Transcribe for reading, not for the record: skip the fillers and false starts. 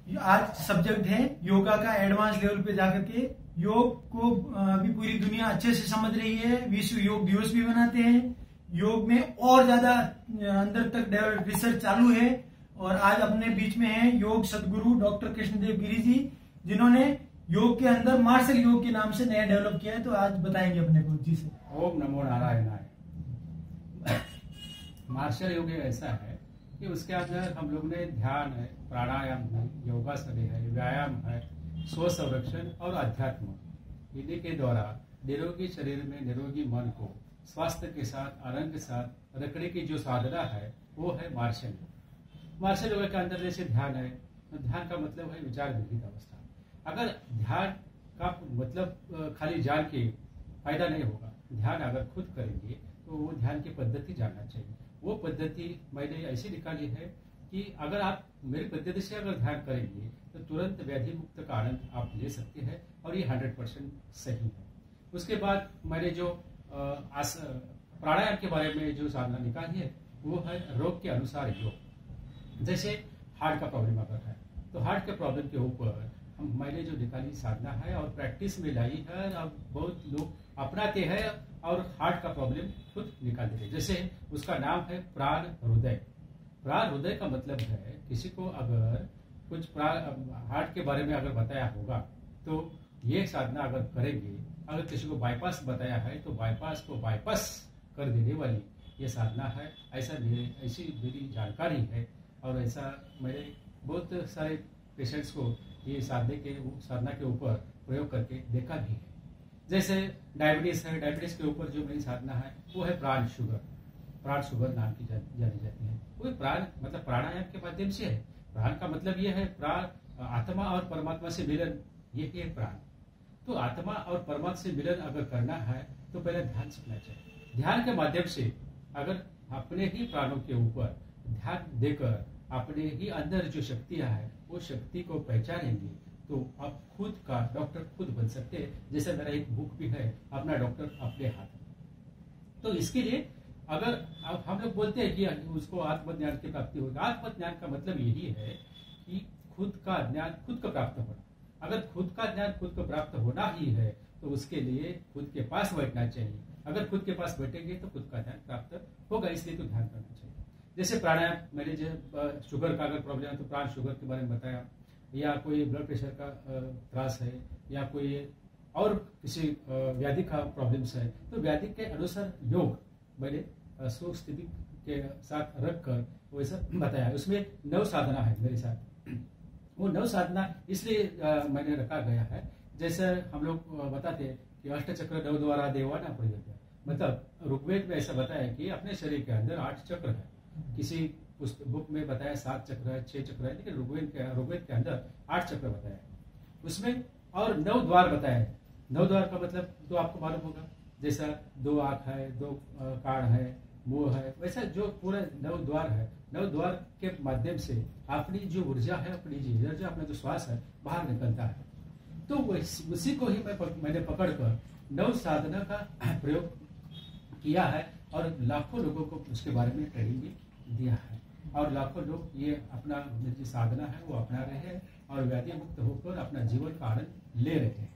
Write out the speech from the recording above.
आज सब्जेक्ट है योगा का एडवांस लेवल पे जाकर के। योग को अभी पूरी दुनिया अच्छे से समझ रही है, विश्व योग दिवस भी मनाते हैं। योग में और ज्यादा अंदर तक रिसर्च चालू है। और आज अपने बीच में है योग सदगुरु डॉक्टर कृष्णदेव गिरी जी, जिन्होंने योग के अंदर मार्शल योग के नाम से नया डेवलप किया है। तो आज बताएंगे अपने को जी से। ओम नमो नारायणाय। मार्शल योग ऐसा है कि उसके अंदर हम लोग ने ध्यान है, प्राणायाम है, योगासन है, व्यायाम है, स्व संरक्षण और अध्यात्म, इन्हीं के द्वारा निरोगी शरीर में निरोगी मन को स्वास्थ्य के साथ आनंद के साथ रखने की जो साधना है वो है मार्शल योग। मार्शल योग के अंदर जैसे ध्यान है, ध्यान का मतलब है विचार विहित अवस्था। अगर ध्यान का मतलब खाली जान के फायदा नहीं होगा, ध्यान अगर खुद करेंगे तो वो ध्यान की पद्धति जानना चाहिए। वो पद्धति मैंने ऐसी निकाली है कि अगर आप मेरी पद्धति से अगर ध्यान करेंगे तो तुरंत व्याधि मुक्त का आनंद आप ले सकते हैं और ये 100% सही है। उसके बाद मैंने जो प्राणायाम के बारे में जो साधना निकाली है वो है रोग के अनुसार योग। जैसे हार्ट का प्रॉब्लम अगर है तो हार्ट के प्रॉब्लम के ऊपर मैंने जो निकाली साधना है और प्रैक्टिस में लाई है, अब बहुत लोग अपनाते हैं और हार्ट का प्रॉब्लम खुद निकाल देते हैं। जैसे उसका नाम है प्राण हृदय। प्राण हृदय का मतलब है किसी को अगर कुछ हार्ट के बारे में अगर बताया होगा तो ये साधना अगर करेंगे, अगर किसी को बाईपास बताया है तो बाईपास को बाईपास कर देने वाली ये साधना है। ऐसी मेरी जानकारी है और ऐसा मैंने बहुत सारे पेशेंट्स को ये साधना के ऊपर प्रयोग करके देखा भी है। जैसे डायबिटीज है, डायबिटीज के ऊपर जो मेरी साधना है वो है प्राण शुगर नाम की जानी जाती है। वो प्राण मतलब प्राणायाम के माध्यम से है। प्राण का मतलब ये है प्राण, आत्मा और परमात्मा से मिलन, ये है प्राण। तो आत्मा और परमात्मा से मिलन अगर करना है तो पहले ध्यान सीखना चाहिए। ध्यान के माध्यम से अगर अपने ही प्राणों के ऊपर ध्यान देकर अपने ही अंदर जो शक्तियां है वो शक्ति को पहचानेंगे तो आप खुद का डॉक्टर खुद बन सकते हैं। जैसे मेरा एक बुक भी है, अपना डॉक्टर अपने हाथ में। तो इसके लिए अगर अब हम लोग बोलते हैं कि उसको आत्मज्ञान की प्राप्ति होगी। आत्मज्ञान का मतलब यही है कि खुद का ज्ञान खुद को प्राप्त होना। अगर खुद का ज्ञान खुद को प्राप्त होना ही है तो उसके लिए खुद के पास बैठना चाहिए। अगर खुद के पास बैठेंगे तो खुद का ज्ञान प्राप्त होगा, इसलिए तो ध्यान करना चाहिए। जैसे प्राणायाम, मैंने जो शुगर का अगर प्रॉब्लम है तो प्राण शुगर के बारे में बताया, या कोई ब्लड प्रेशर का त्रास है या कोई और किसी व्याधि का प्रॉब्लम्स है तो व्याधि के अनुसार योग मैंने सुख स्थिति के साथ रख कर वैसा बताया। उसमें 9 साधना है मेरे साथ। वो 9 साधना इसलिए मैंने रखा गया है, जैसे हम लोग बताते हैं कि अष्टचक्र 9 द्वारा देवाना प्रयोग, मतलब ऋग्वेद में ऐसा बताया कि अपने शरीर के अंदर 8 चक्र है। किसी बुक में बताया 7 चक्र है, 6 चक्र है, लेकिन ऋग्वेद के अंदर 8 चक्र बताया उसमें, और 9 द्वार बताया है। 9 द्वार का मतलब तो आपको मालूम होगा, जैसा 2 आंख है, 2 कान है, मुंह है, वैसा जो पूरा 9 द्वार है। 9 द्वार के माध्यम से अपनी जो ऊर्जा है, अपनी जो अपना जो श्वास है बाहर निकलता है। तो उसी को ही मैंने पकड़कर 9 साधना का प्रयोग किया है और लाखों लोगों को उसके बारे में ट्रेनिंग भी दिया है और लाखों लोग ये अपना जो साधना है वो अपना रहे हैं और व्याधि मुक्त होकर अपना जीवन का आनंद ले रहे हैं।